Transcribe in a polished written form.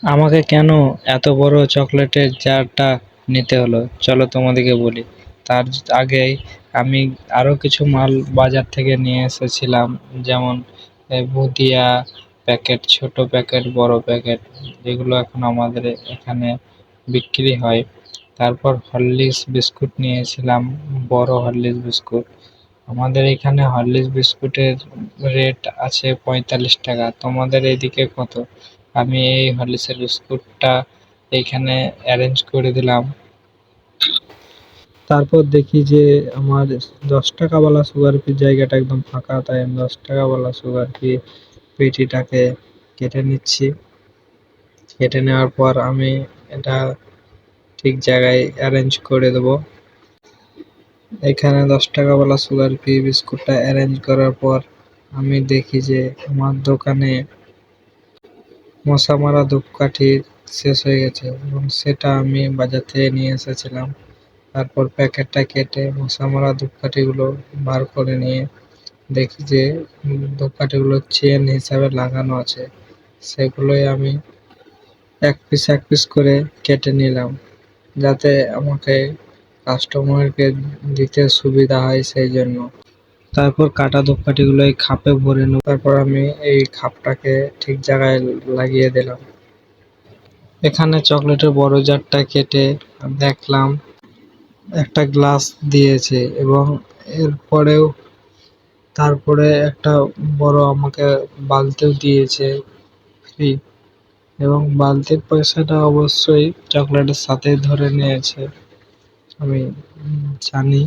আমাকে কেন এত বড় চকলেটের জারটা নিতে হলো চলো তোমাদেরকে বলি। তার আগেই আমি আরো কিছু মাল বাজার থেকে নিয়ে এসেছিলাম, যেমন ভুজিয়া প্যাকেট, ছোট প্যাকেট, বড় প্যাকেট, যেগুলো এখন আমাদের এখানে বিক্রি হয়। তারপর হরলিক্স বিস্কুট নিয়েছিলাম, বড় হরলিক্স বিস্কুট। আমাদের এখানে হরলিক্স বিস্কুটের রেট আছে 45 টাকা, তোমাদের এইদিকে কত? আমি এই হরলিক্সের বিস্কুটটা এইখানে অ্যারেঞ্জ করে দিলাম। তারপর দেখি যে আমার 10 টাকাওয়ালা সুগার ফ্রি জায়গাটা একদম ফাঁকা, তাই আমি 10 টাকাওয়ালা সুগার ফ্রি পেটিটাকে কেটে নিচ্ছি। কেটে নেওয়ার পর আমি এটা ঠিক জায়গায় অ্যারেঞ্জ করে দেবো। এখানে 10 টাকাওয়ালা সুগার ফ্রি বিস্কুটটা অ্যারেঞ্জ করার পর আমি দেখি যে আমার দোকানে মশা মারা ধূপকাঠি শেষ হয়ে গেছে, এবং সেটা আমি বাজার থেকে নিয়ে এসেছিলাম। তারপর প্যাকেটটা কেটে মশা মারা ধূপকাঠিগুলো বার করে নিয়ে দেখি যে ধূপকাঠিগুলো চেন হিসাবে লাগানো আছে, সেগুলোই আমি এক পিস এক পিস করে কেটে নিলাম, যাতে আমাকে কাস্টমারকে দিতে সুবিধা হয় সেই জন্য। তারপর কাটা ধূপকাঠিগুলো এই খাপে ভরে নেব। তারপর আমি এই খাপটাকে ঠিক জায়গায় লাগিয়ে দিলাম। এখানে চকলেটের বড় জারটা কেটে দেখলাম একটা গ্লাস দিয়েছে, এবং এরপরেও তারপরে একটা বড় আমাকে বালতিও দিয়েছে ফ্রি, এবং বালতির পয়সাটা অবশ্যই চকলেটের সাথে ধরে নিয়েছে, আমি জানি।